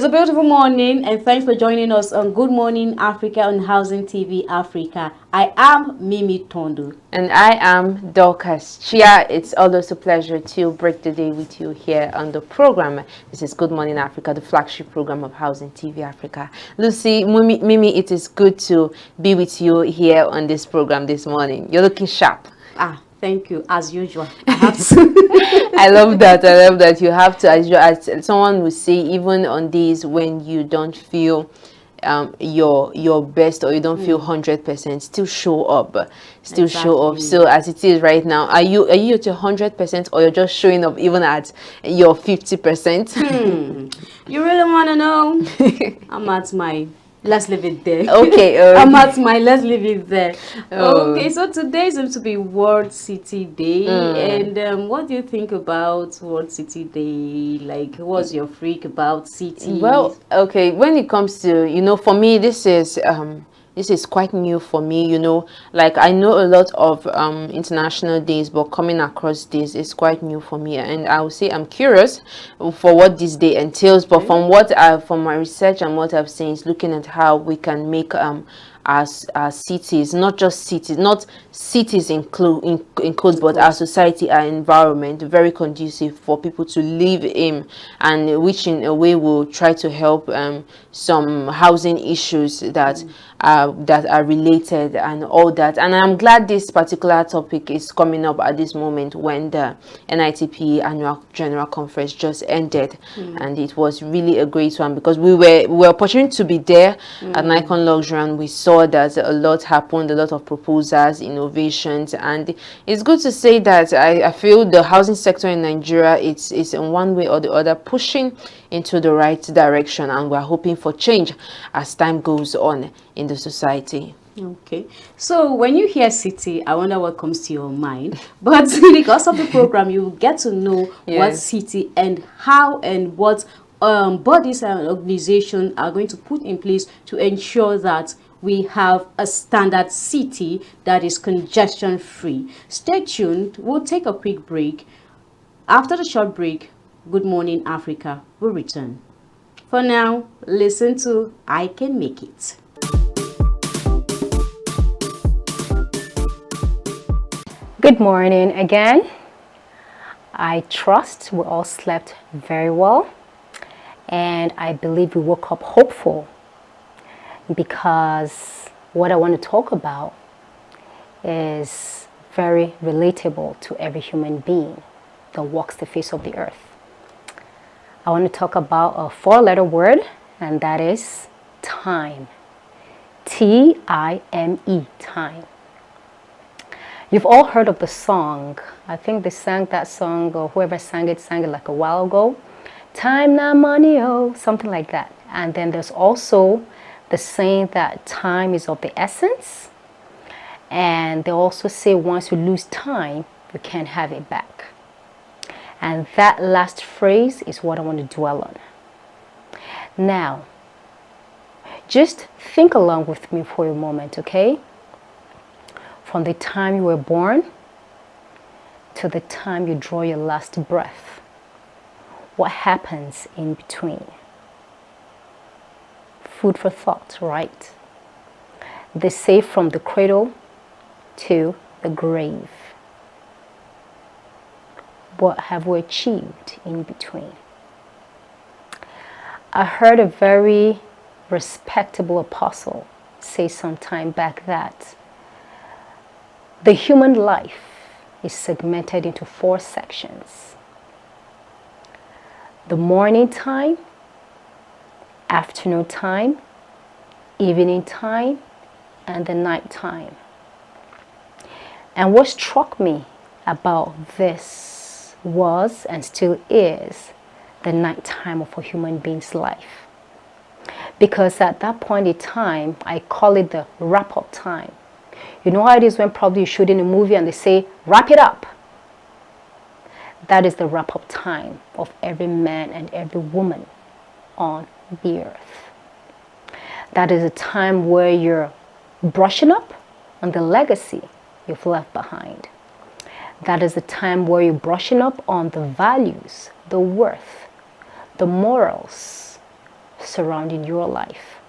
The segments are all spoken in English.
It's a beautiful morning, and thanks for joining us on Good Morning Africa on Housing TV Africa. I am Mimi Tondo. And I am Dorcas Chia. It's always a pleasure to break the day with you here on the program. This is Good Morning Africa, the flagship program of Housing TV Africa. Lucy, Mimi, it is good to be with you here on this program this morning. You're looking sharp. Thank you. As usual, I have to. I love that. I love that. You have to, as someone will say, even on days when you don't feel your best, or you don't feel 100%, still show up. Show up. So as it is right now, are you at your 100%, or you're just showing up even at your 50%? You really want to know? I'm at my. Let's leave it there. Okay. I'm at my. Let's leave it there. Okay, so today seems to be World City Day, and what do you think about World City Day? Like, what's your freak about cities? Well, okay, when it comes to, for me, this is quite new for me, like I know a lot of international days, but coming across this is quite new for me, and I would say I'm curious for what this day entails. But from my research and what I've seen, is looking at how we can make our cities, not just cities, not cities include, but our society, our environment, very conducive for people to live in, and which in a way will try to help some housing issues that are related and all that. And I'm glad this particular topic is coming up at this moment when the NITP annual general conference just ended, and it was really a great one, because we were opportunity to be there at Nikon Luxury, and we saw that a lot happened, a lot of proposals, innovations, and it's good to say that I feel the housing sector in Nigeria is in one way or the other pushing into the right direction, and we're hoping for change as time goes on in the society. Okay, so when you hear city, I wonder what comes to your mind. But because of the program, you get to know what city and how and what bodies and organizations are going to put in place to ensure that we have a standard city that is congestion free. Stay tuned. We'll take a quick break. After the short break, Good Morning Africa will return. For now, listen to I Can Make It. Good morning again. I trust we all slept very well, and I believe we woke up hopeful, because what I want to talk about is very relatable to every human being that walks the face of the earth. I want to talk about a 4-letter word, and that is time. T-I-M-E, time. You've all heard of the song. I think they sang that song, or whoever sang it like a while ago. Time, not money, oh, something like that. And then there's also the saying that time is of the essence. And they also say once you lose time, you can't have it back. And that last phrase is what I want to dwell on. Now, just think along with me for a moment, okay? From the time you were born to the time you draw your last breath, what happens in between? Food for thought, right? They say from the cradle to the grave. What have we achieved in between? I heard a very respectable apostle say some time back that the human life is segmented into 4 sections: the morning time, afternoon time, evening time, and the night time. And what struck me about this was, and still is, the night time of a human being's life. Because at that point in time, I call it the wrap-up time. You know how it is when probably you're shooting a movie and they say, wrap it up. That is the wrap-up time of every man and every woman on the earth. That is a time where you're brushing up on the legacy you've left behind. That is a time where you're brushing up on the values, the worth, the morals, surrounding your life.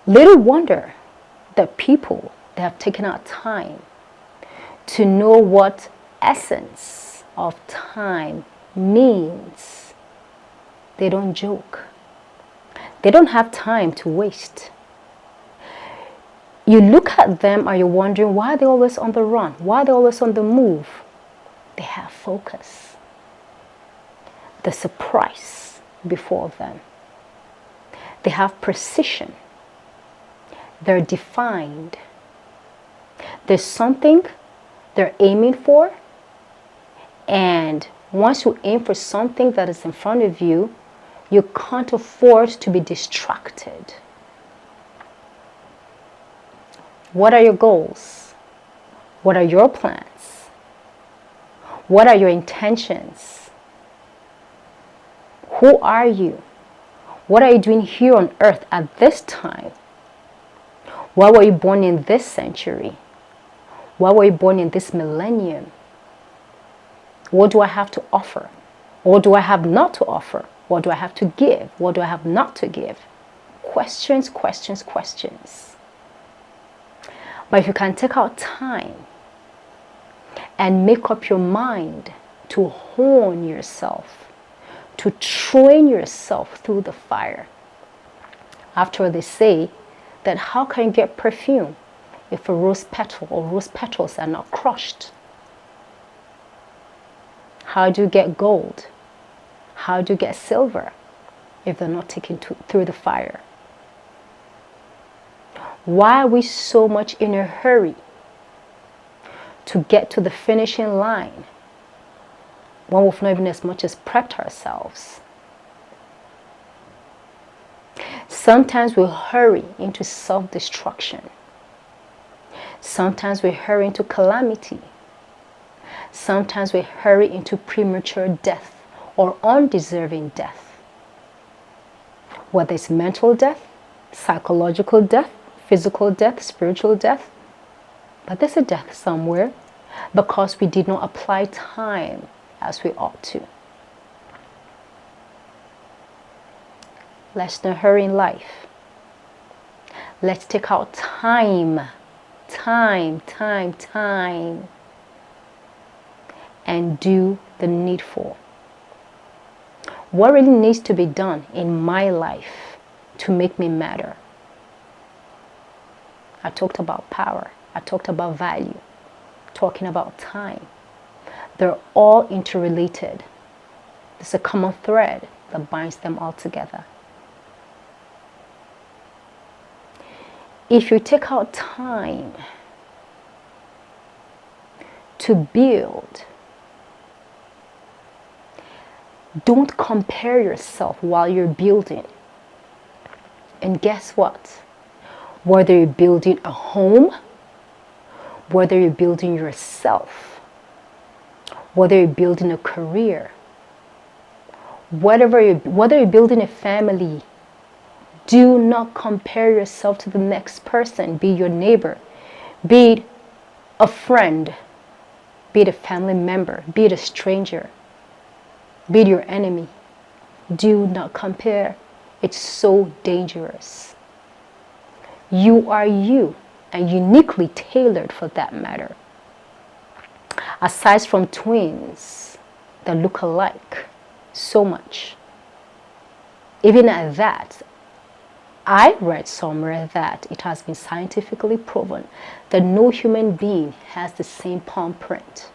Little wonder that people that have taken out time to know what essence of time means, they don't joke. They don't have time to waste. You look at them and you're wondering why they're always on the run, why they're always on the move. They have focus. There's a price before them. They have precision. They're defined. There's something they're aiming for, and once you aim for something that is in front of you, you can't afford to be distracted. What are your goals? What are your plans? What are your intentions? Who are you? What are you doing here on earth at this time? Why were you born in this century? Why were you born in this millennium? What do I have to offer? What do I have not to offer? What do I have to give? What do I have not to give? Questions, questions, questions. But if you can take out time and make up your mind to hone yourself, to train yourself through the fire. After all, they say that how can you get perfume if a rose petal or rose petals are not crushed? How do you get gold? How do you get silver if they're not taken through the fire? Why are we so much in a hurry to get to the finishing line when we've not even as much as prepped ourselves? Sometimes we hurry into self-destruction. Sometimes we hurry into calamity. Sometimes we hurry into premature death or undeserving death. Whether it's mental death, psychological death, physical death, spiritual death. But there's a death somewhere because we did not apply time as we ought to. Let's not hurry in life. Let's take out time, and do the needful. What really needs to be done in my life to make me matter? I talked about power. I talked about value. Talking about time. They're all interrelated. There's a common thread that binds them all together. If you take out time to build, don't compare yourself while you're building. And guess what? Whether you're building a home, whether you're building yourself, whether you're building a career, whether you're building a family, do not compare yourself to the next person, be it your neighbor, be it a friend, be it a family member, be it a stranger, be it your enemy. Do not compare. It's so dangerous. You are you, and uniquely tailored for that matter. Aside from twins that look alike so much, even at that, I read somewhere that it has been scientifically proven that no human being has the same palm print.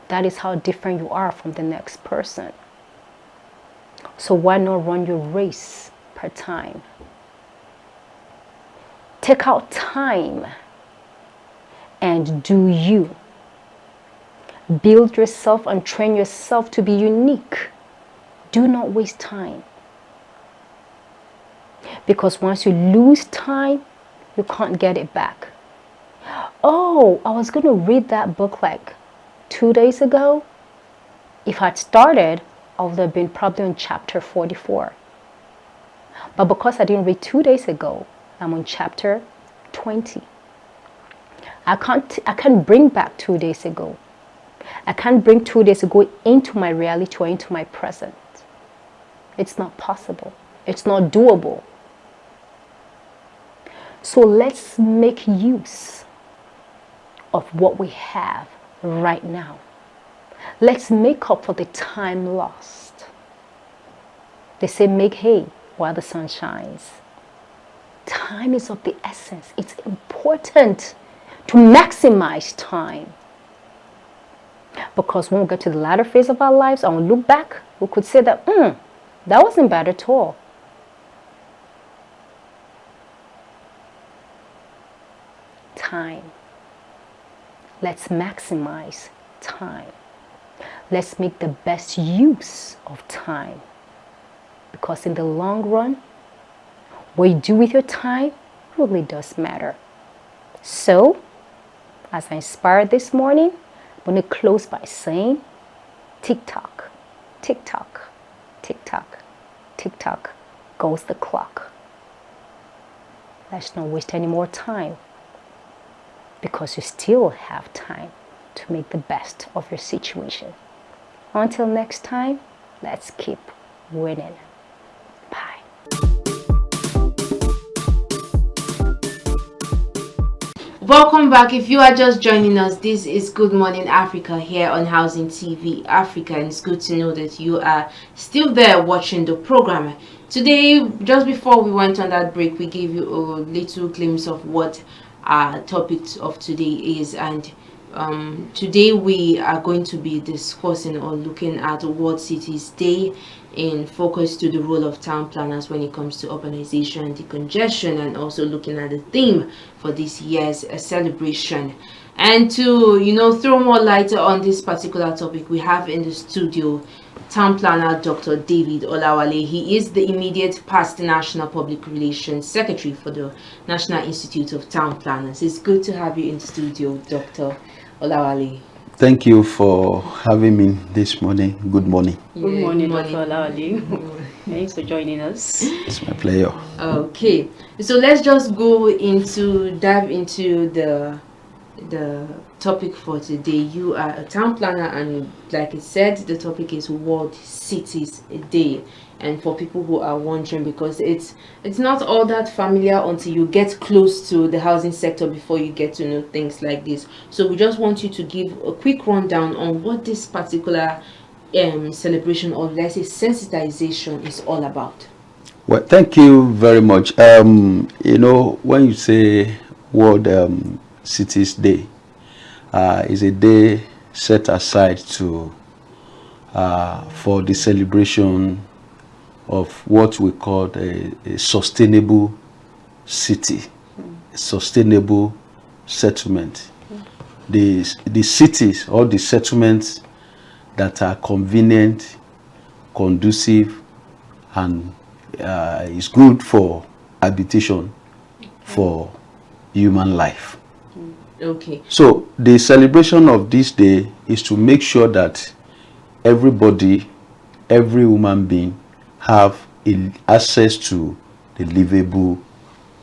That is how different you are from the next person. So why not run your race per time? Take out time and do you. Build yourself and train yourself to be unique. Do not waste time. Because once you lose time, you can't get it back. Oh, I was going to read that book like 2 days ago. If I'd started, I would have been probably on chapter 44. But because I didn't read 2 days ago, I'm on chapter 20. I can't bring back 2 days ago. I can't bring 2 days ago into my reality or into my present. It's not possible. It's not doable. So let's make use of what we have right now. Let's make up for the time lost. They say make hay while the sun shines. Time is of the essence. It's important to maximize time. Because when we get to the latter phase of our lives and we look back, we could say that, that wasn't bad at all. Time. Let's maximize time. Let's make the best use of time. Because in the long run, what you do with your time really does matter. So, as I inspired this morning, I'm going to close by saying, tick-tock, tick-tock, tick-tock, tick-tock goes the clock. Let's not waste any more time, because you still have time to make the best of your situation. Until next time, let's keep winning. Bye. Welcome back. If you are just joining us, this is Good Morning Africa here on Housing TV Africa, and it's good to know that you are still there watching the program. Today, just before we went on that break, we gave you a little glimpse of what our topic of today is, and today we are going to be discussing or looking at what cities stay in focus to the role of town planners when it comes to urbanization and decongestion, and also looking at the theme for this year's celebration. And to throw more light on this particular topic, we have in the studio town planner Dr. David Olawale. He is the immediate past National Public Relations Secretary for the National Institute of Town Planners. It's good to have you in the studio, Dr. Olawale. Thank you for having me this morning. Good morning. Good morning, Dr. Olawale. Thanks for joining us. It's my pleasure. Okay, so let's just dive into the topic for today. You are a town planner, and like I said, the topic is World Cities Day. And for people who are wondering, because it's not all that familiar until you get close to the housing sector before you get to know things like this. So we just want you to give a quick rundown on what this particular celebration, or let's say sensitization, is all about. Well, thank you very much. When you say World Cities Day, is a day set aside to for the celebration of what we call a sustainable city, a sustainable settlement. The cities or the settlements that are convenient, conducive, and is good for habitation for human life. Okay. So the celebration of this day is to make sure that everybody, every human being, have access to the livable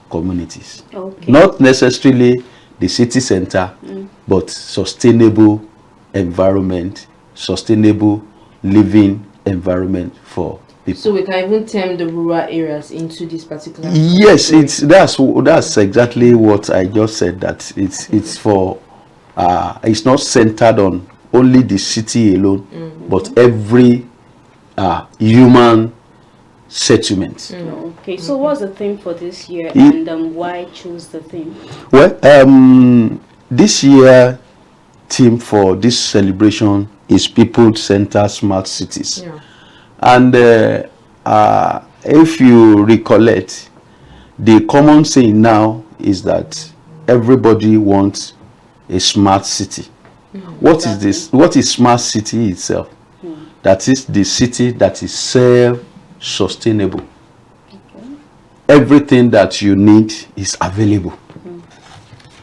communities. Okay. Not necessarily the city center, but sustainable environment, sustainable living environment for people. So we can even turn the rural areas into this particular. Yes, that's exactly what I just said. That it's for it's not centered on only the city alone, but every human settlement. Okay, so what's the theme for this year, and why choose the theme? Well, this year theme for this celebration is people-centered smart cities. Yeah. And if you recollect, the common saying now is that everybody wants a smart city. What is this? What is smart city itself? That is the city that is self-sustainable. Everything that you need is available.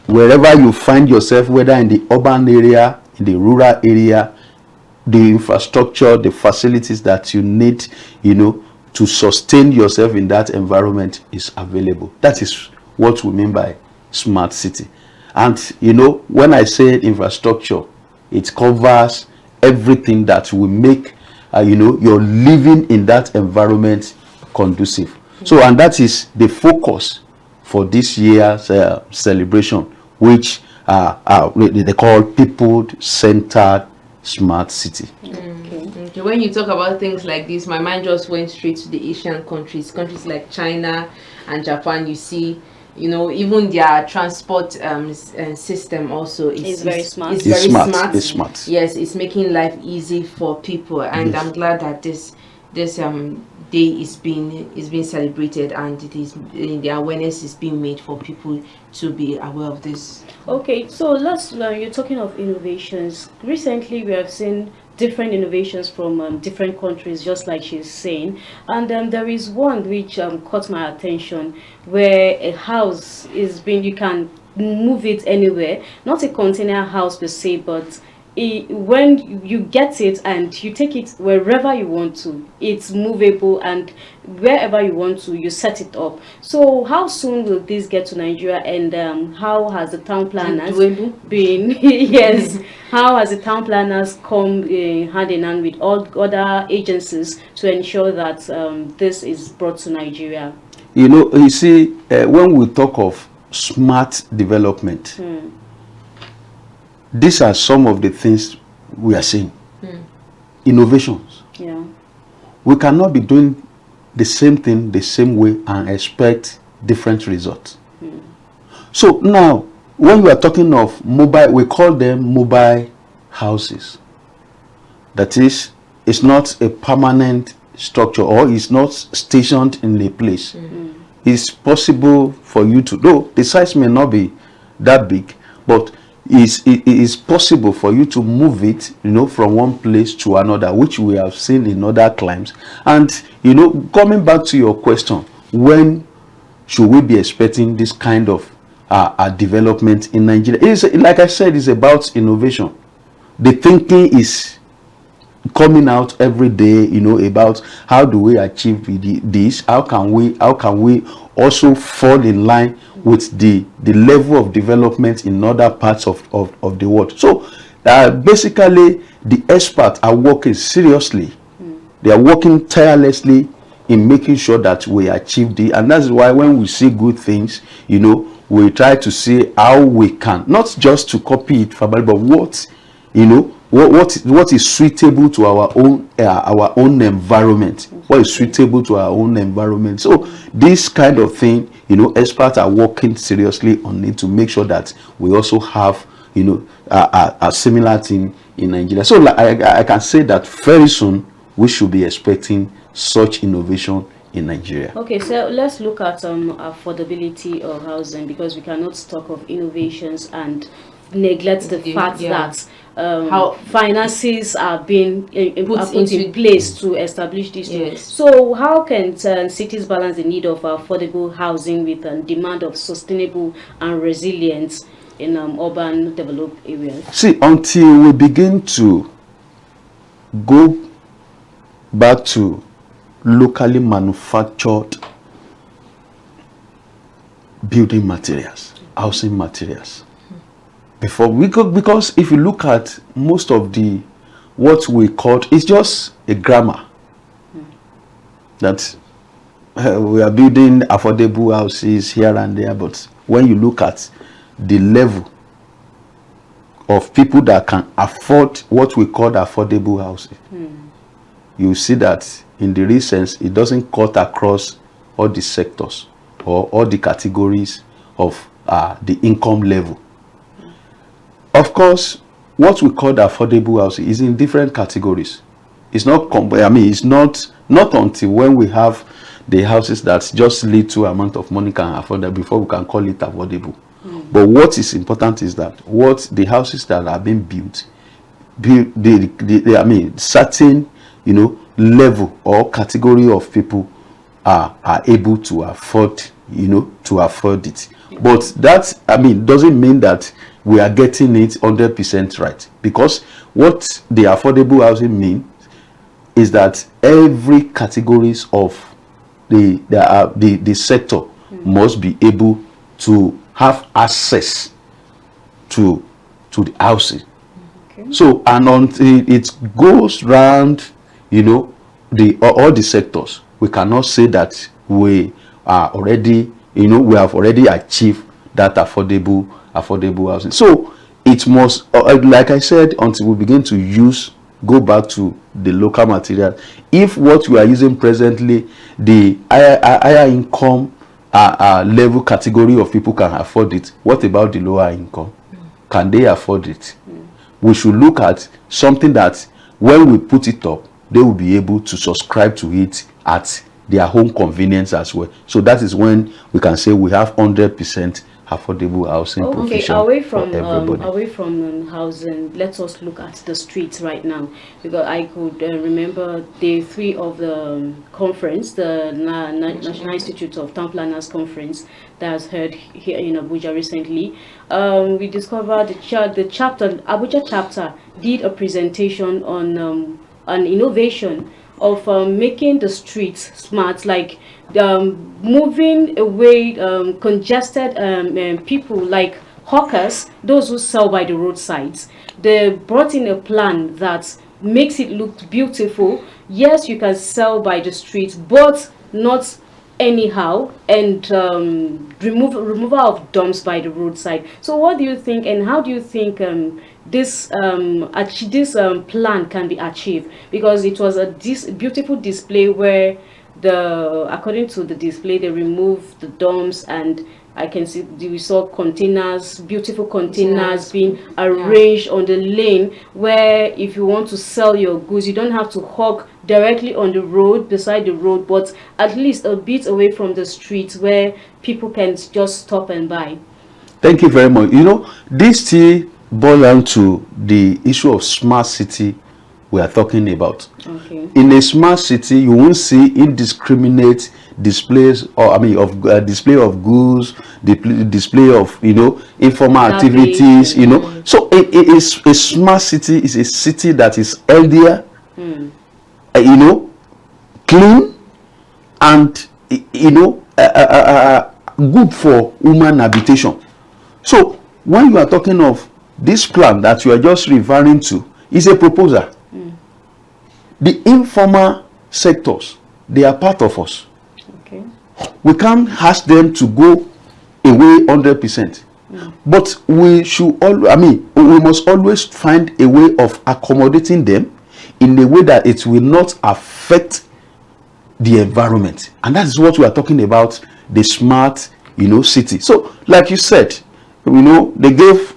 Wherever you find yourself, whether in the urban area, in the rural area, the infrastructure, the facilities that you need, to sustain yourself in that environment is available. That is what we mean by smart city. And when I say infrastructure, It covers everything that will make your living in that environment conducive. So, and that is the focus for this year's celebration, which they call people-centered smart city. Okay. When you talk about things like this, my mind just went straight to the Asian countries like China and Japan. You see, even their transport system also is very smart. It's very smart. It's smart. Yes, it's making life easy for people, and Yes. I'm glad that this day is being celebrated, and the awareness is being made for people to be aware of this. Okay, so you're talking of innovations. Recently, we have seen different innovations from different countries, just like she's saying. And there is one which caught my attention, where a house is being, you can move it anywhere, not a container house per se, but when you get it and you take it wherever you want to, it's movable, and wherever you want to, you set it up. So how soon will this get to Nigeria, and how has the town planners been yes, how has the town planners come hand in hand with all other agencies to ensure that this is brought to Nigeria? You see, when we talk of smart development, these are some of the things we are seeing. Innovations. Yeah. We cannot be doing the same thing the same way and expect different results. So now, when we are talking of mobile, we call them mobile houses. That is, it's not a permanent structure, or it's not stationed in a place. It's possible for you to, though the size may not be that big, but it is possible for you to move it, from one place to another, which we have seen in other climes. And coming back to your question, when should we be expecting this kind of development in Nigeria? It's, like I said, it's about innovation. The thinking is coming out every day, about how do we achieve this, how can we also fall in line with the level of development in other parts of the world. So basically, the experts are working seriously. They are working tirelessly in making sure that we achieve and that's why when we see good things, we try to see how we can, not just to copy it verbally, but what is suitable to our own environment. What is suitable to our own environment. So this kind of thing, experts are working seriously on it to make sure that we also have a similar thing in Nigeria. So I can say that very soon we should be expecting such innovation in Nigeria. Okay, so let's look at affordability of housing, because we cannot talk of innovations and neglect the fact that how finances are being put in place to establish this. Yes. So how can cities balance the need of affordable housing with demand of sustainable and resilience in urban developed areas? See, until we begin to go back to locally manufactured building materials, housing materials, before we go, because if you look at most of what we call, it's just a grammar that we are building affordable houses here and there, but when you look at the level of people that can afford what we call affordable housing, you see that in the real sense, it doesn't cut across all the sectors or all the categories of the income level. Of course, what we call affordable housing is in different categories. It's not, it's not until when we have the houses that just little amount of money can afford that before we can call it affordable. But what is important is that the houses that are being built, certain, level or category of people are able to afford, to afford it. But that, doesn't mean that we are getting it 100% right, because what the affordable housing means is that every categories of the sector must be able to have access to the housing. Okay. So, and until it goes round, you know, all the sectors, we cannot say that we are already, you know, we have already achieved that affordable housing. So it must, like I said, until we begin to go back to the local material. If what we are using presently, the higher income level category of people can afford it, what about the lower income? Can they afford it? We should look at something that when we put it up, they will be able to subscribe to it at their home convenience as well. So that is when we can say we have 100% affordable housing provision for everybody. Away from housing, let us look at the streets right now, because I could remember day 3 of the conference, the National Institute of Town Planners conference that was held here in Abuja recently. We discovered the Abuja chapter did a presentation on an innovation of making the streets smart, like moving away congested people like hawkers, those who sell by the roadsides. They brought in a plan that makes it look beautiful. Yes, you can sell by the street, but not anyhow, and removal of dumps by the roadside. So what do you think, and how do you think this plan can be achieved? Because it was a beautiful display where according to the display, they removed the dumps, and I can see we saw containers, beautiful containers being arranged on the lane, where if you want to sell your goods, you don't have to hawk directly on the road, beside the road, but at least a bit away from the street where people can just stop and buy. Thank you very much. You know, this still boils down to the issue of smart city we are talking about. Okay. In a smart city, you won't see indiscriminate displays, or display of goods, display of, you know, informal activities, you know. So it is a smart city is a city that is healthier, you know, clean, and you know, good for human habitation. So when you are talking of this plan that you are just referring to, is a proposal. The informal sectors, they are part of us. Okay. We can't ask them to go away 100%. But we should we must always find a way of accommodating them in a way that it will not affect the environment. And that is what we are talking about, the smart, you know, city. So like you said, you know, they gave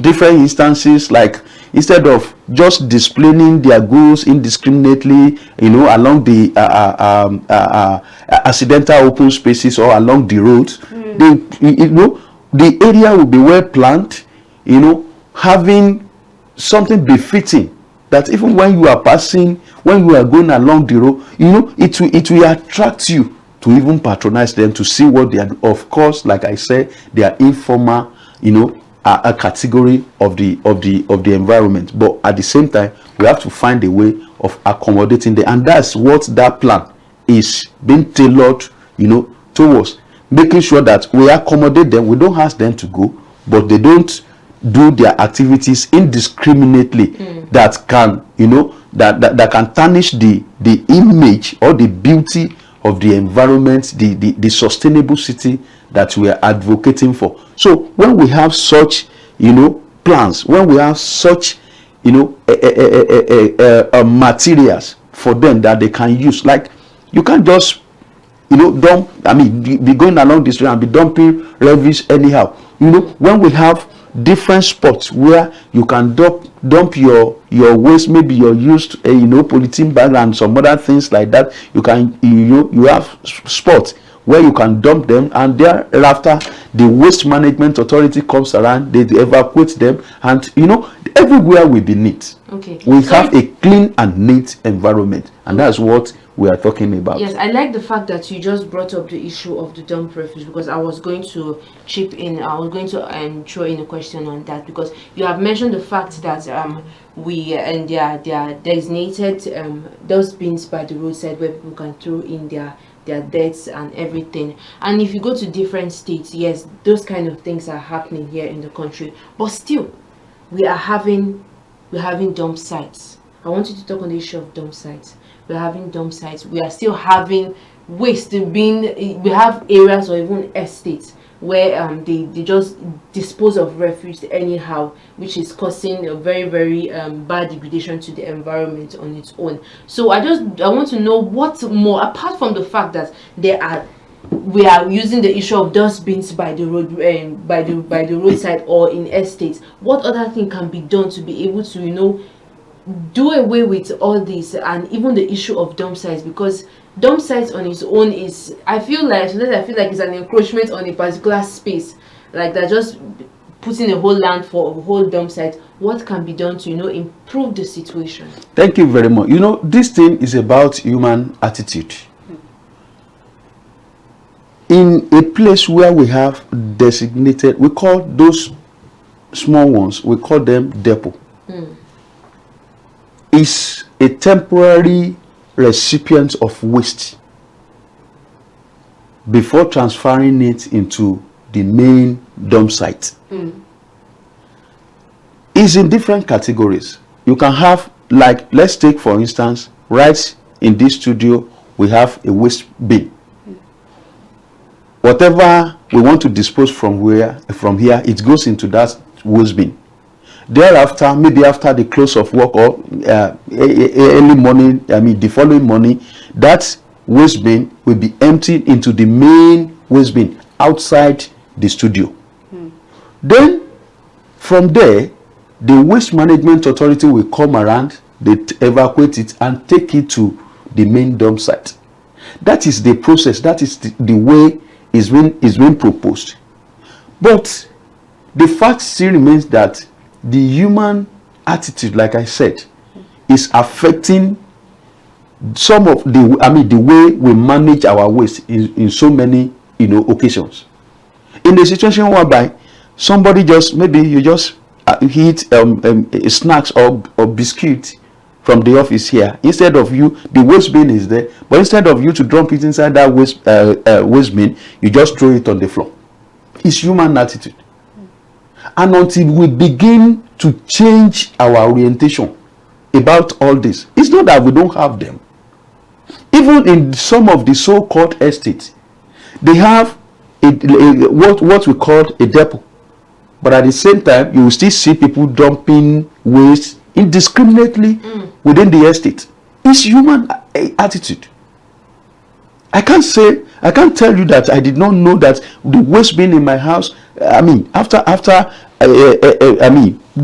different instances, like instead of just displaying their goods indiscriminately, you know, along the accidental open spaces or along the roads, you know, the area will be well planned, you know, having something befitting that even when you are passing, when you are going along the road, you know, it will attract you to even patronize them, to see what they are. Of course, like I said, they are informal, you know, a category of the environment, but at the same time we have to find a way of accommodating them, and that's what that plan is being tailored, you know, towards making sure that we accommodate them. We don't ask them to go, but they don't do their activities indiscriminately that can, you know, that can tarnish the image or the beauty of the environment, the sustainable city that we are advocating for. So when we have such, you know, plans, when we have such, you know, materials for them that they can use, like you can't just, you know, be going along this road and be dumping rubbish anyhow. You know, when we have different spots where you can dump your waste, maybe your used you know, polythene bag and some other things like that, you can, you have spots where you can dump them, and thereafter the waste management authority comes around, they evacuate them, and you know, everywhere will be neat. Okay. We have a clean and neat environment, and that's what we are talking about. Yes, I like the fact that you just brought up the issue of the dump refuse, because I was going to chip in. I was going to throw in a question on that, because you have mentioned the fact that we and they are designated those bins by the roadside where people can throw in their debts and everything. And if you go to different states, yes, those kind of things are happening here in the country, but still we are having we're having dump sites. I want you to talk on the issue of dump sites. We're having dump sites. We are still having waste being. We have areas or even estates where they just dispose of refuse anyhow, which is causing a very bad degradation to the environment on its own. So I want to know what more, apart from the fact that we are using the issue of dustbins by the road, by the roadside or in estates. What other thing can be done to be able to do away with all this, and even the issue of dump sites? Because dump sites on its own is, I feel like it's an encroachment on a particular space, like they're just putting a whole land for a whole dump site. What can be done to improve the situation? Thank you very much. This thing is about human attitude. In a place where we have designated, we call those small ones, we call them depot. Is a temporary recipient of waste before transferring it into the main dump site. Is in different categories. You can have, like, let's take for instance, right in this studio we have a waste bin. Whatever we want to dispose from here, it goes into that waste bin. Thereafter, maybe after the close of work or early morning, the following morning, that waste bin will be emptied into the main waste bin outside the studio. Then, from there, the waste management authority will come around, they evacuate it and take it to the main dump site. That is the process. That is the way is being proposed. But the fact still remains that the human attitude, like I said, is affecting some of the way we manage our waste in so many occasions. In the situation whereby somebody you just eat snacks or biscuit from the office here, instead of the waste bin is there, but instead of you to dump it inside that waste bin, you just throw it on the floor. It's human attitude. And until we begin to change our orientation about all this, it's not that we don't have them. Even in some of the so-called estates, they have what we call a depot. But at the same time, you will still see people dumping waste indiscriminately within the estate. It's human attitude. I can't tell you that I did not know that the waste bin in my house, after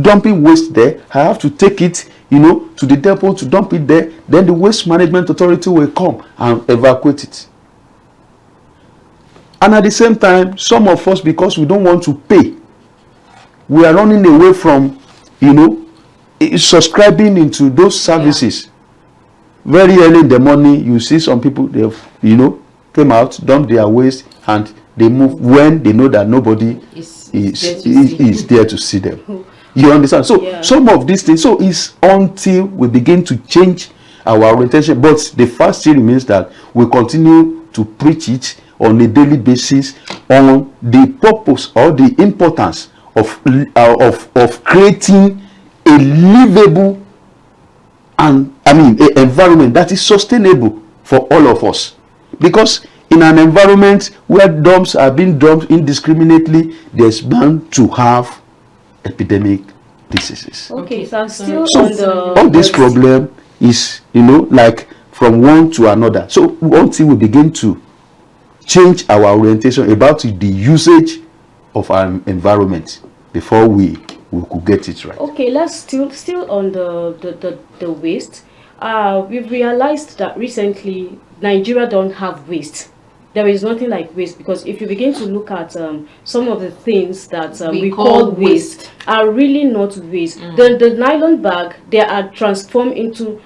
dumping waste there, I have to take it, to the depot to dump it there. Then the waste management authority will come and evacuate it. And at the same time, some of us, because we don't want to pay, we are running away from, subscribing into those services. Very early in the morning, you see some people, they came out, dumped their waste, and they move when they know that nobody is there to see them. You understand? So some of these things, so it's until we begin to change our orientation. But the fact still remains that we continue to preach it on a daily basis on the purpose or the importance of creating a livable and an environment that is sustainable for all of us. Because in an environment where dumps are being dumped indiscriminately, there's bound to have epidemic diseases. Okay, so I'm still all this problem is, like from one to another. So until we begin to change our orientation about the usage of our environment before we could get it right. Okay, let's still on the waste. We've realized that recently Nigeria don't have waste. There is nothing like waste, because if you begin to look at some of the things that we call waste are really not waste. The nylon bag, they are transformed into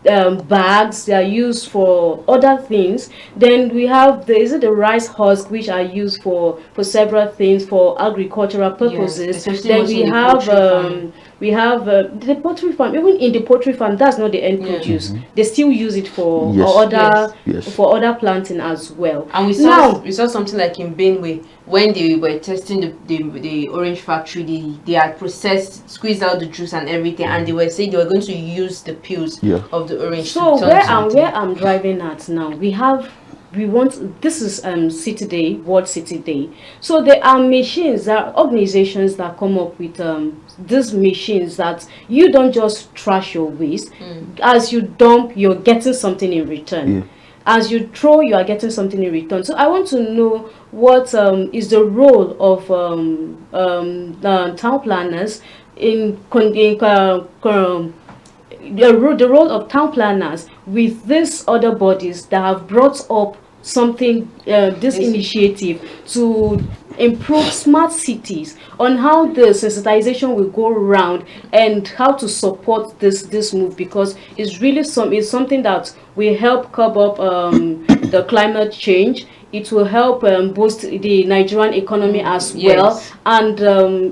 bags. They are used for other things. Then we have the rice husk, which are used for several things, for agricultural purposes. Yes, then we have We have the poultry farm. Even in the poultry farm, that's not the end produce. They still use it for other for other planting as well. And we saw something like in Benue when they were testing the orange factory. They had processed, squeezed out the juice and everything, and they were saying they were going to use the peels of the orange. So where I'm driving at now, this is City Day, World City Day. So there are machines, there are organizations that come up with these machines that you don't just trash your waste. As you dump, you're getting something in return. As you throw, you are getting something in return. So I want to know what is the role of town planners the role of town planners with these other bodies that have brought up something, this initiative to improve smart cities, on how the sensitization will go around and how to support this move, because it's really it's something that will help curb up the climate change. It will help boost the Nigerian economy as well, and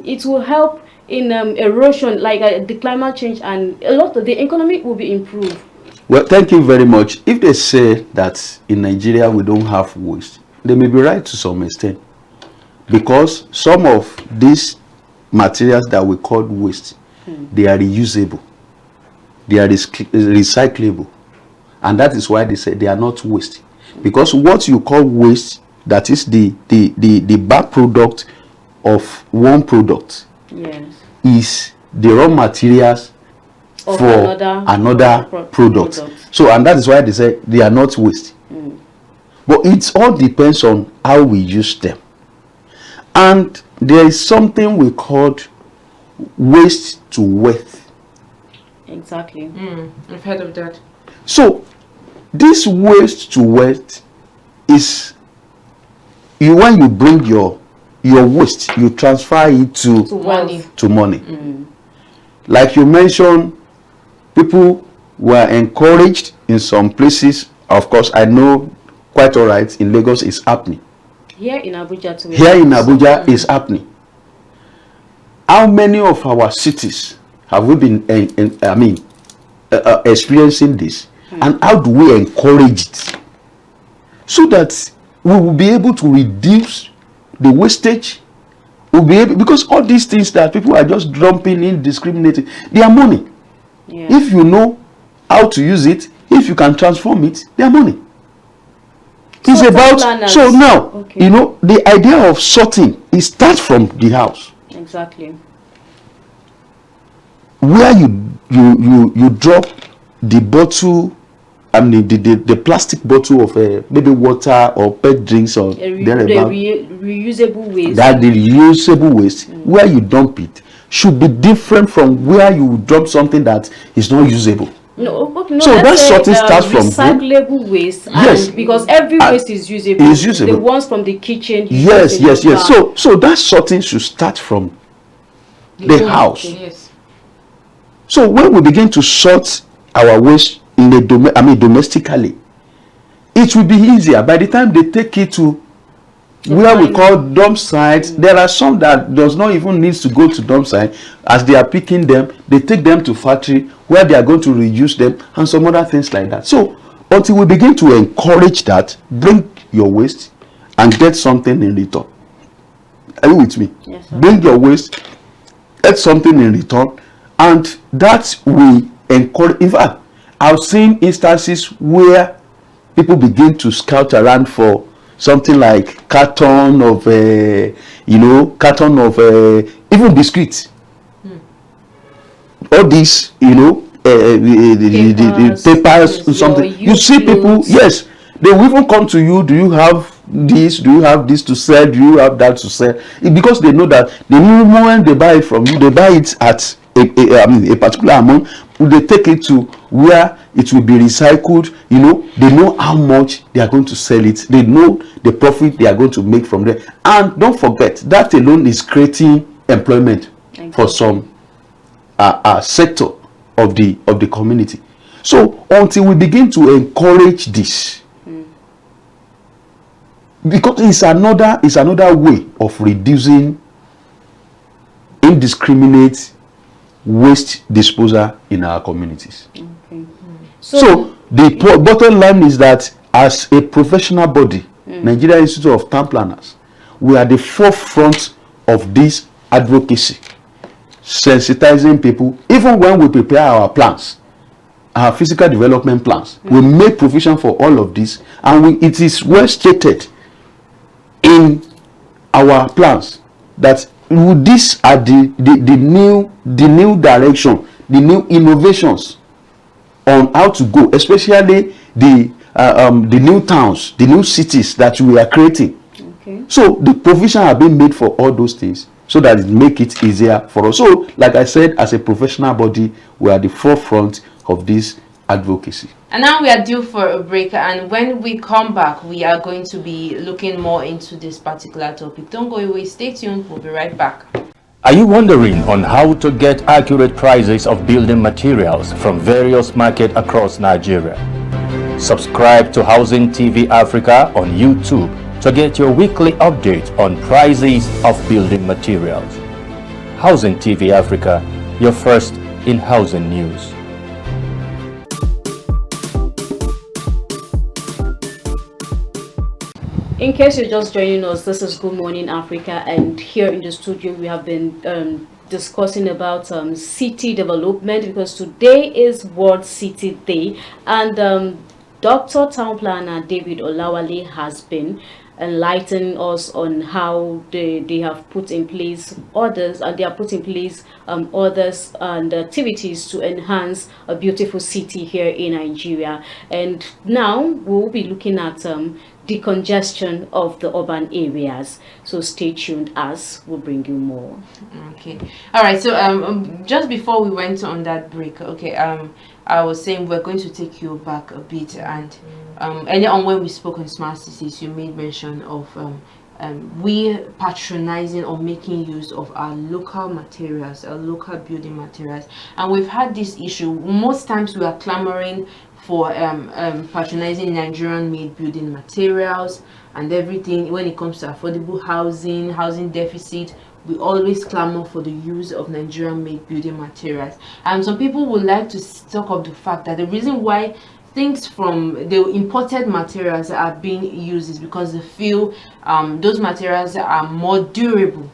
it will help in erosion, like the climate change, and a lot of the economy will be improved. Well, thank you very much. If they say that in Nigeria we don't have waste, they may be right to some extent, because some of these materials that we call waste, they are reusable, they are recyclable, and that is why they say they are not waste. Because what you call waste, that is the byproduct of one product, is the raw materials of for another product. So, and that is why they say they are not waste. But it all depends on how we use them. And there is something we call waste to wealth. Exactly. I've heard of that. So this waste to wealth is when you bring your waste, you transfer it to money. Like you mentioned, people were encouraged in some places. Of course, I know quite all right in Lagos it's happening. Here in Abuja too. Here in Abuja is happening. How many of our cities have we been experiencing this? And how do we encourage it so that we will be able to reduce the wastage? We'll be able, because all these things that people are just dumping indiscriminately, they are money. If you know how to use it, if you can transform it, they are money. It's about, so now, you know, the idea of sorting, it starts from the house. Exactly. Where you drop the bottle, the plastic bottle of maybe water or pet drinks or reusable waste. That the reusable waste, where you dump it, should be different from where you drop something that is not usable. No, so that sorting starts from recyclable waste. Yes, because every waste is usable. Is usable. The ones from the kitchen. Yes. So that sorting should start from the house. Yes. So when we begin to sort our waste in the domestically, it will be easier. By the time they take it to where we call dump sites, there are some that does not even need to go to dump site. As they are picking them, they take them to factory where they are going to reuse them and some other things like that. So until we begin to encourage that, bring your waste and get something in return. Are you with me? Yes, sir. Bring your waste, get something in return, and that will encourage. In fact, I've seen instances where people begin to scout around for something like carton of even biscuits. All these, the papers, something. You see people, yes, they will even come to you. Do you have this? Do you have this to sell? Do you have that to sell? Because they know that the moment they buy it from you, they buy it at a particular amount. They take it to where it will be recycled. They know how much they are going to sell it. They know the profit they are going to make from there. And don't forget, that alone is creating employment for some sector of the community. So until we begin to encourage this, because it's another way of reducing indiscriminate waste disposal in our communities. Okay. So the bottom line is that as a professional body, Nigerian Institute of Town Planners, we are the forefront of this advocacy, sensitizing people. Even when we prepare our plans, our physical development plans, we make provision for all of this, and it is well stated in our plans that these are the new direction, the new innovations on how to go, especially the new towns, the new cities that we are creating. Okay. So the provision have been made for all those things so that it make it easier for us. So like I said, as a professional body, we are the forefront of this advocacy. And now we are due for a break, and when we come back, we are going to be looking more into this particular topic. Don't go away, stay tuned, we'll be right back. Are you wondering on how to get accurate prices of building materials from various markets across Nigeria? Subscribe to Housing TV Africa on YouTube to get your weekly update on prices of building materials. Housing TV Africa, your first in housing news. In case you're just joining us, this is Good Morning Africa, and here in the studio we have been discussing about city development, because today is World City Day, and Dr. Town Planner David Olawale has been enlightening us on how they have put in place orders, and they are putting in place orders and activities to enhance a beautiful city here in Nigeria. And now we'll be looking at decongestion of the urban areas, so stay tuned as we'll bring you more. Okay, all right, so just before we went on that break, okay, I was saying we're going to take you back a bit, and earlier on when we spoke on smart cities, you made mention of we patronizing or making use of our local materials, our local building materials, and we've had this issue. Most times we are clamoring for patronizing Nigerian-made building materials and everything. When it comes to affordable housing deficit, we always clamor for the use of Nigerian-made building materials. And some people would like to talk of the fact that the reason why things from the imported materials are being used is because they feel those materials are more durable,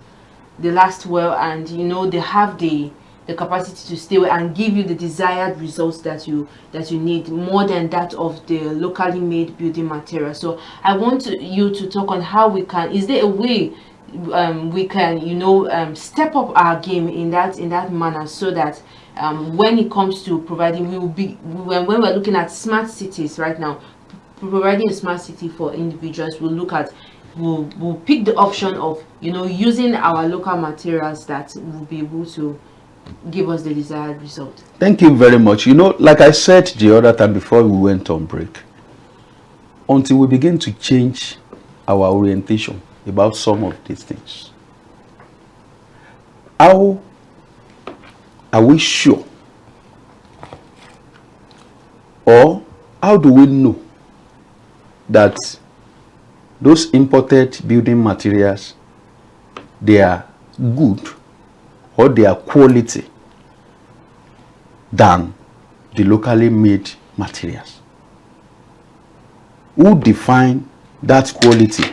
they last well, and they have the capacity to stay well and give you the desired results that you need, more than that of the locally made building material. So I want you to talk on how we can, is there a way we can step up our game in that manner, so that when it comes to providing, when we're looking at smart cities right now, providing a smart city for individuals, we'll pick the option of using our local materials that will be able to give us the desired result. Thank you very much. Like I said the other time before we went on break, until we begin to change our orientation about some of these things, how are we sure, or how do we know that those imported building materials, they are good or they are quality than the locally made materials? Who define that quality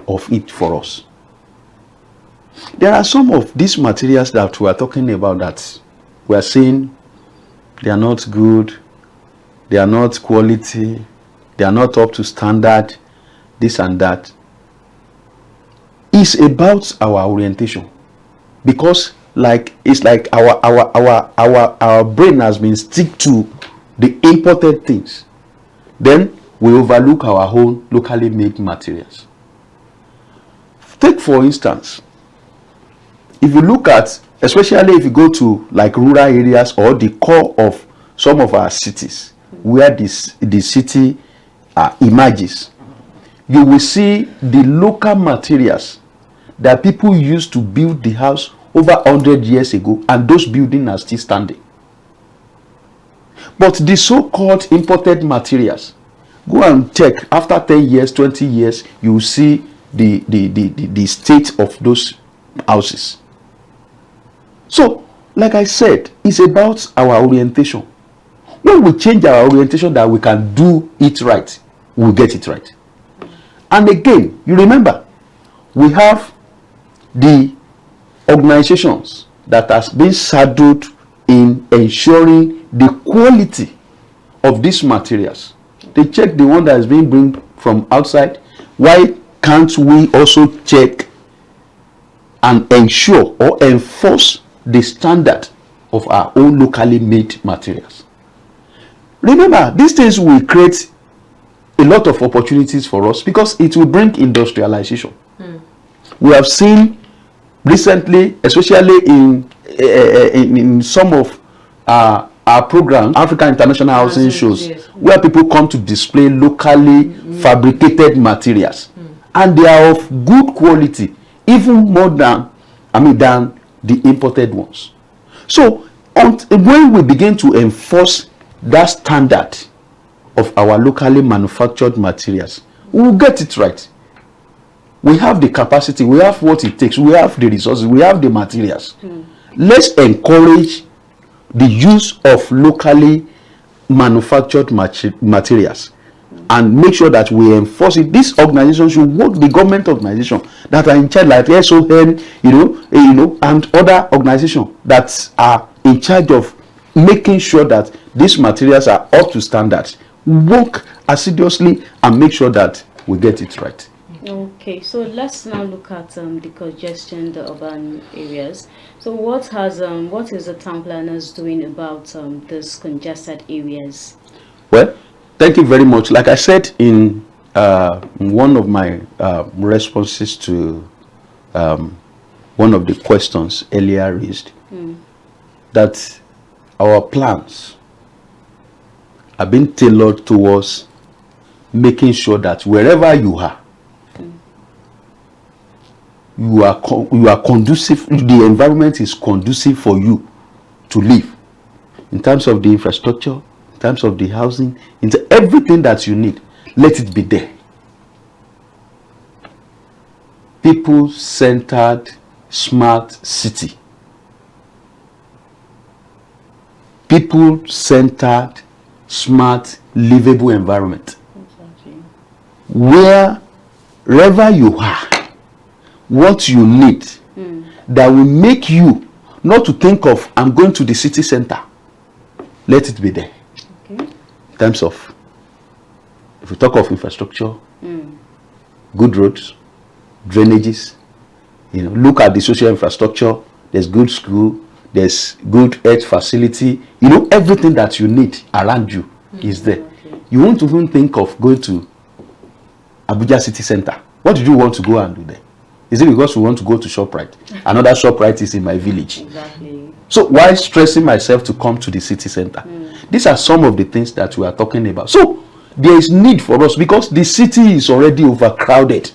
of it for us? There are some of these materials that we are talking about that we are saying they are not good, they are not quality, they are not up to standard, this and that. It's about our orientation, because it's like our brain has been stick to the imported things, then we overlook our own locally made materials. Take for instance, if you look at, especially if you go to like rural areas or the core of some of our cities where the city emerges, you will see the local materials that people used to build the house over 100 years ago, and those buildings are still standing. But the so-called imported materials, go and check after 10 years, 20 years, you will see the state of those houses. So like I said, it's about our orientation. When we change our orientation that we can do it right, we'll get it right. And again, you remember, we have the organizations that has been saddled in ensuring the quality of these materials. They check the one that is being brought from outside. Why can't we also check and ensure or enforce the standard of our own locally made materials? Remember, these things will create a lot of opportunities for us because it will bring industrialization. We have seen recently, especially in some of our programs, African International Housing shows, where people come to display locally fabricated materials, and they are of good quality, even more than the imported ones. So when we begin to enforce that standard of our locally manufactured materials, we will get it right. We have the capacity, we have what it takes, we have the resources, we have the materials. Let's encourage the use of locally manufactured materials and make sure that we enforce it. These organizations should work, the government organization that are in charge, like SON, and other organizations that are in charge of making sure that these materials are up to standards. Work assiduously and make sure that we get it right. Okay, so let's now look at the congestion, the urban areas. So what is the town planners doing about these congested areas? Well, thank you very much. Like I said in one of my responses to one of the questions earlier raised, that our plans are being tailored towards making sure that wherever you are, you are conducive, the environment is conducive for you to live, in terms of the infrastructure, in terms of the housing, into everything that you need. Let it be there. People-centered smart city. People-centered smart livable environment. Exactly. Wherever you are, what you need that will make you not to think of, I'm going to the city center. Let it be there. Okay. In terms of, if we talk of infrastructure, good roads, drainages, look at the social infrastructure. There's good school, there's good health facility, everything that you need around you is there. Okay. You won't even think of going to Abuja city center. What did you want to go and do there? Is it because we want to go to ShopRite? Another ShopRite is in my village. Exactly. So why stressing myself to come to the city center? These are some of the things that we are talking about. So there is need for us, because the city is already overcrowded.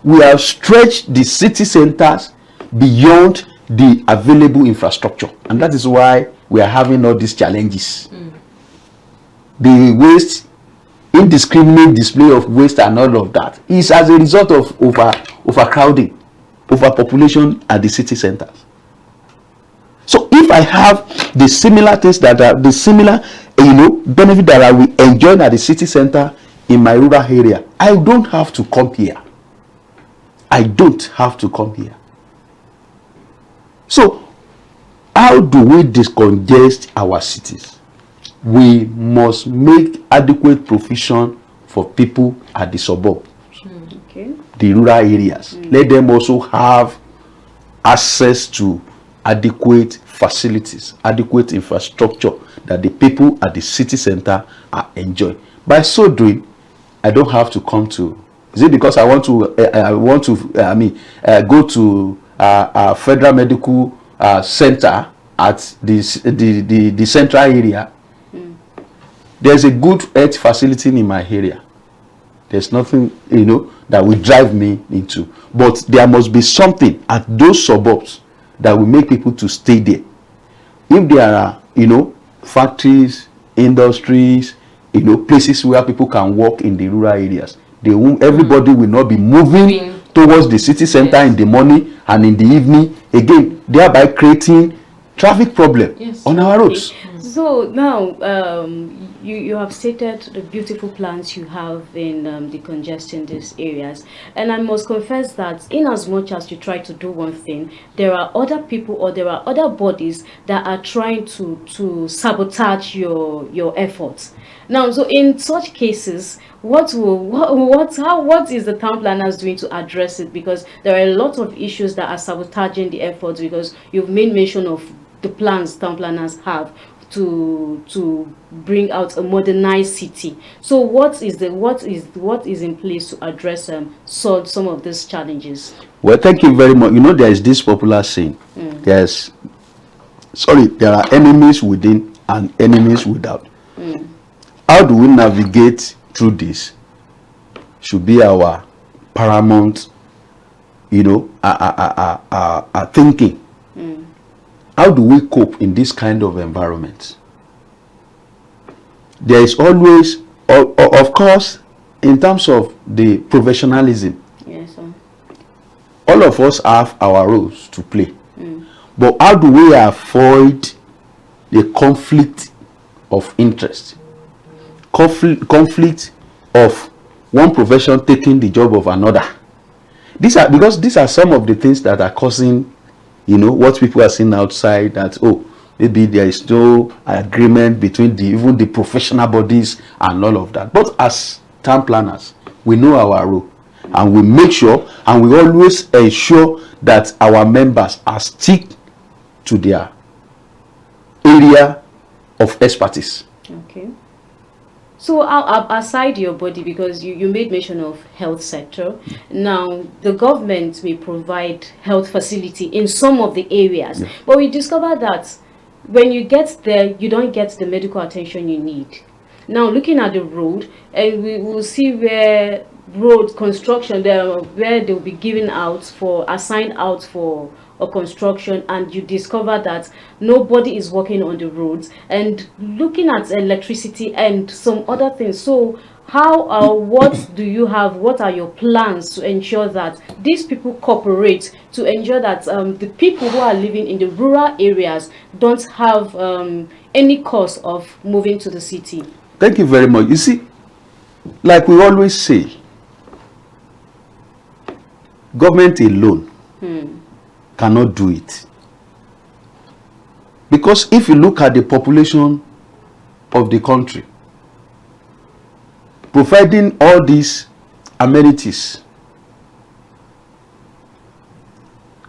We have stretched the city centers beyond the available infrastructure, and that is why we are having all these challenges. The waste, indiscriminate display of waste and all of that is as a result of overcrowding, overpopulation at the city centers. So if I have the similar things that are the similar benefit that I will enjoy at the city center in my rural area, I don't have to come here. I don't have to come here. So how do we decongest our cities? We must make adequate provision for people at the suburbs, Okay. the rural areas. Let them also have access to adequate facilities, adequate infrastructure that the people at the city center are enjoying. By so doing, I don't have to come to. Is it because I want to go to a federal medical center at the central area? There's a good health facility in my area. There's nothing that will drive me into, but there must be something at those suburbs that will make people to stay there. If there are factories, industries, places where people can work in the rural areas, everybody will not be moving towards the city center in the morning and in the evening, again thereby creating traffic problem on our roads. So now, you have stated the beautiful plans you have in the congestion these areas, and I must confess that in as much as you try to do one thing, there are other people or there are other bodies that are trying to sabotage your efforts. Now, so in such cases, what is the town planners doing to address it? Because there are a lot of issues that are sabotaging the efforts, because you've made mention of the plans town planners have to bring out a modernized city. So what is in place to address solve some of these challenges? Well, thank you very much. You know, there is this popular saying, there are enemies within and enemies without. How do we navigate through this should be our paramount, you know, our thinking. How do we cope in this kind of environment? There is always, of course, in terms of the professionalism, Yes, sir. all of us have our roles to play. But how do we avoid the conflict of interest? Conflict of one profession taking the job of another. Because these are some of the things that are causing, you know, what people are seeing outside, that maybe there is no agreement between even the professional bodies and all of that. But as town planners, we know our role, and we make sure and we always ensure that our members are stick to their area of expertise. Okay. So aside your body, because you made mention of health sector, now the government may provide health facility in some of the areas, but we discovered that when you get there, you don't get the medical attention you need. Now looking at the road, and we will see where road construction there, where they'll be assigned out for a construction, and you discover that nobody is working on the roads, and looking at electricity and some other things. So what do you have, what are your plans to ensure that these people cooperate, to ensure that the people who are living in the rural areas don't have any cause of moving to the city? Thank you very much. You see, like we always say, government alone cannot do it. Because if you look at the population of the country, providing all these amenities,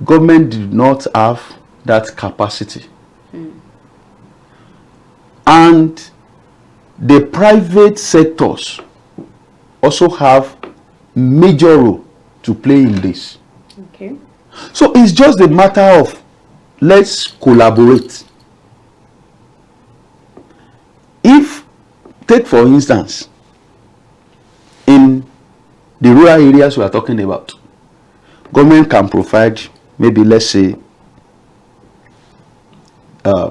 government did not have that capacity. And the private sectors also have major role to play in this. Okay. So it's just a matter of, let's collaborate. If, take for instance, in the rural areas we are talking about, government can provide, maybe let's say,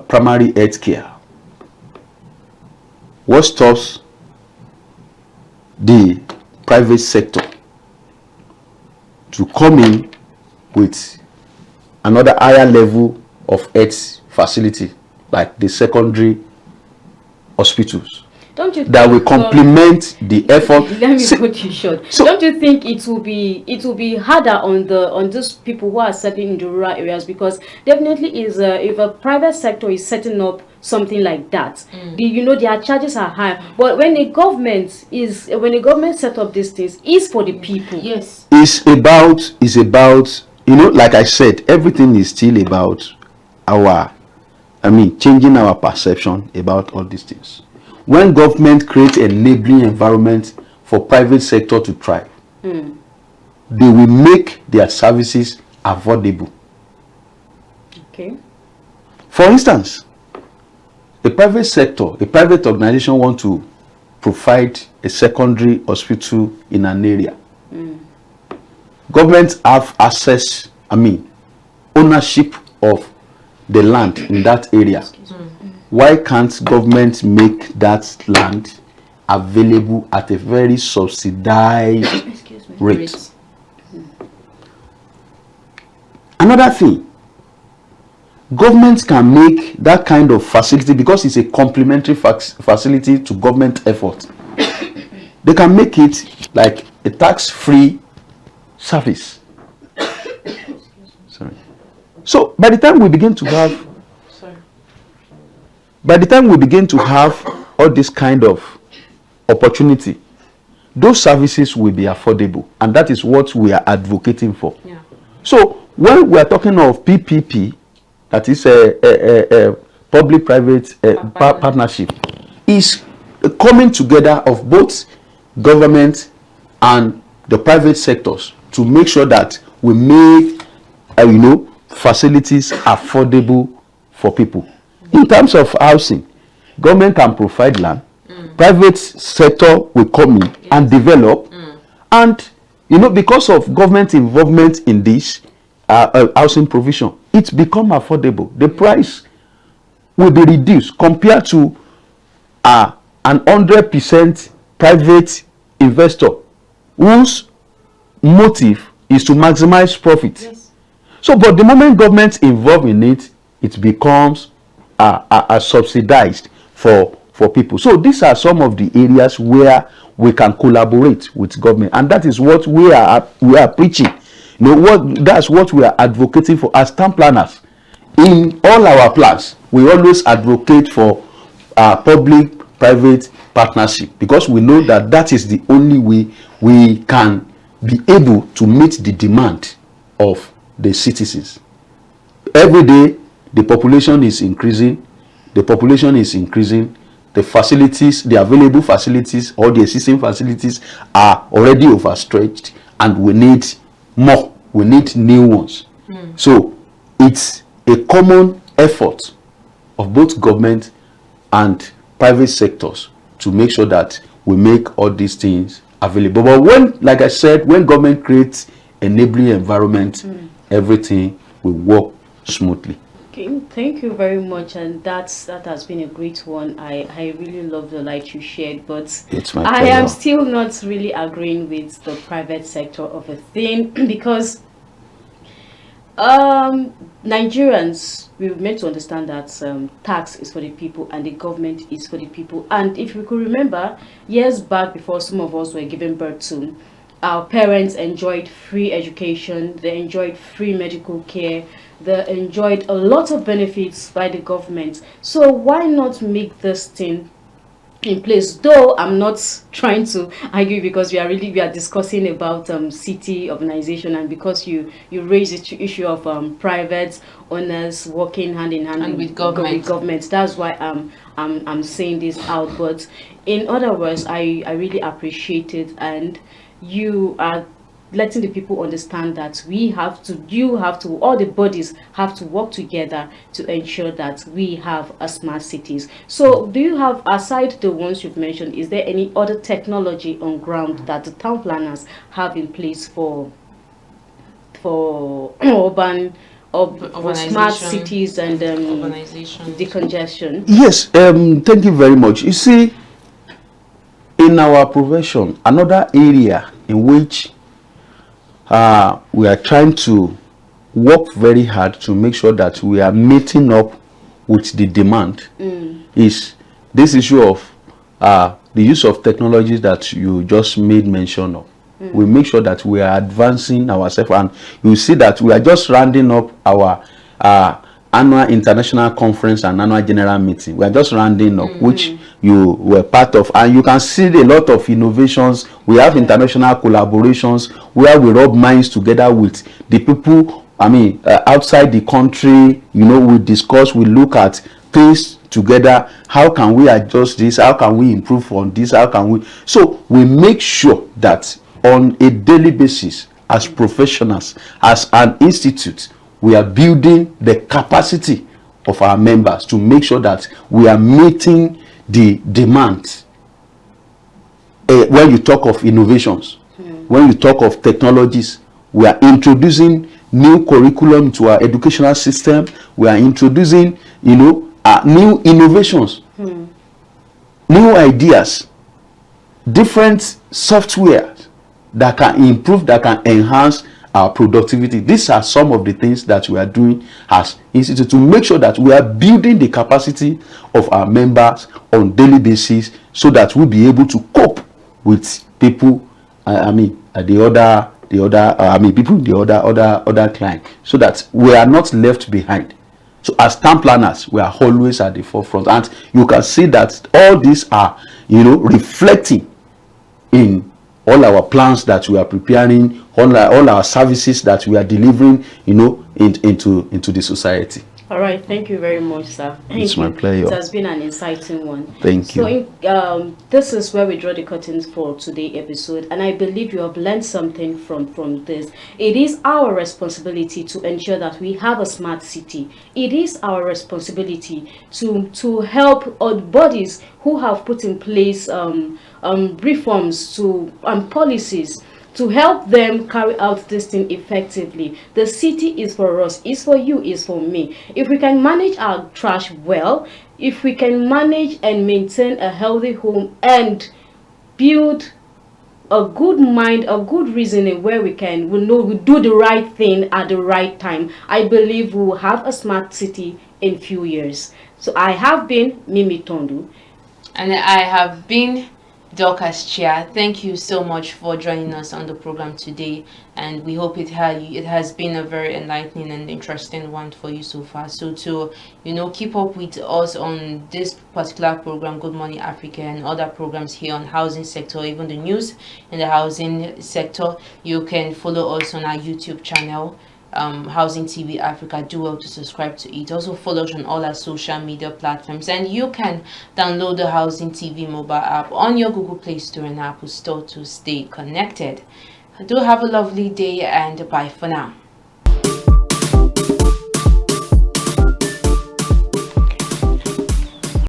primary health care. What stops the private sector to come in with another higher level of health facility, like the secondary hospitals, that will complement the effort? Let me put you short. So, don't you think it will be harder on those people who are settling in the rural areas? Because definitely if a private sector is setting up something like that, their charges are high. But when a government set up these things, it's for the people. Yes. It's about, like I said, everything is still about changing our perception about all these things. When government creates an enabling environment for private sector to thrive, they will make their services affordable. Okay. For instance, a private organization want to provide a secondary hospital in an area. Governments have access, ownership of the land in that area. Why can't government make that land available at a very subsidized rate? Another thing, government can make that kind of facility, because it's a complementary facility to government effort. They can make it like a tax-free service. Sorry. So by the time we begin to have all this kind of opportunity, those services will be affordable, and that is what we are advocating for. Yeah. So when we are talking of PPP, that is a public-private partnership, is a coming together of both government and the private sectors to make sure that we make facilities affordable for people. In terms of housing, government can provide land, private sector will come in and develop, and because of government involvement in this housing provision, it's become affordable. The price will be reduced compared to an 100% private investor whose motive is to maximize profit. Yes. So, but the moment government involved in it, it becomes subsidized for people. So these are some of the areas where we can collaborate with government, and that is what we are preaching. That's what we are advocating for as town planners. In all our plans, we always advocate for public-private partnership, because we know that that is the only way we can be able to meet the demand of the citizens. Every day, the population is increasing. The facilities, the available facilities, or the existing facilities are already overstretched, and we need more. We need new ones. So it's a common effort of both government and private sectors to make sure that we make all these things available. But when, like I said, when government creates enabling environment, everything will work smoothly. Okay, thank you very much, and that has been a great one. I really love the light you shared, but It's my I am pleasure. still not really agreeing with the private sector of a thing because Nigerians, we're meant to understand that tax is for the people and the government is for the people. And if you could remember, years back, before some of us were given birth to, our parents enjoyed free education, they enjoyed free medical care, they enjoyed a lot of benefits by the government. So why not make this thing in place? Though I'm not trying to argue, because we are discussing about city urbanization, and because you raised the issue of private owners working hand in hand And with government. That's why I'm saying this out. But in other words, I really appreciate it, and you are letting the people understand that all the bodies have to work together to ensure that we have a smart cities. So do you have, aside the ones you've mentioned, is there any other technology on ground that the town planners have in place for urban for smart cities and urbanization, decongestion? Yes, thank you very much. You see, in our profession, another area in which we are trying to work very hard to make sure that we are meeting up with the demand is this issue of the use of technologies that you just made mention of. We make sure that we are advancing ourselves, and you see that we are just rounding up our annual international conference and annual general meeting. We are just rounding up, which you were part of, and you can see a lot of innovations. We have international collaborations where we rub minds together with the people, outside the country. We discuss, we look at things together. How can we adjust this? How can we improve on this? How can we? So we make sure that on a daily basis, as professionals, as an institute, we are building the capacity of our members to make sure that we are meeting the demand. When you talk of innovations, when you talk of technologies, we are introducing new curriculum to our educational system. We are introducing, new innovations, new ideas, different software that can improve, that can enhance our productivity. These are some of the things that we are doing as institute to make sure that we are building the capacity of our members on daily basis, so that we'll be able to cope with people, people, the other client, so that we are not left behind. So as town planners, we are always at the forefront, and you can see that all these are, reflecting in all our plans that we are preparing, all our services that we are delivering, into the society. All right, thank you very much, sir. It's my pleasure. It has been an exciting one. Thank you. So, this is where we draw the curtains for today's episode, and I believe you have learned something from this. It is our responsibility to ensure that we have a smart city. It is our responsibility to help our bodies who have put in place reforms to policies, to help them carry out this thing effectively. The city is for us, is for you, is for me. If we can manage our trash well, if we can manage and maintain a healthy home and build a good mind, a good reasoning where we do the right thing at the right time, I believe we will have a smart city in few years. So I have been Mimi Tondu. And I have been Dorcas Chia. Thank you so much for joining us on the program today, and we hope it has been a very enlightening and interesting one for you so far. So to keep up with us on this particular program, Good Morning Africa, and other programs here on housing sector, even the news in the housing sector, you can follow us on our YouTube channel, Housing TV Africa. Do well to subscribe to it. Also follow us on all our social media platforms, and you can download the Housing TV mobile app on your Google Play Store and Apple Store to stay connected. Do have a lovely day, and bye for now.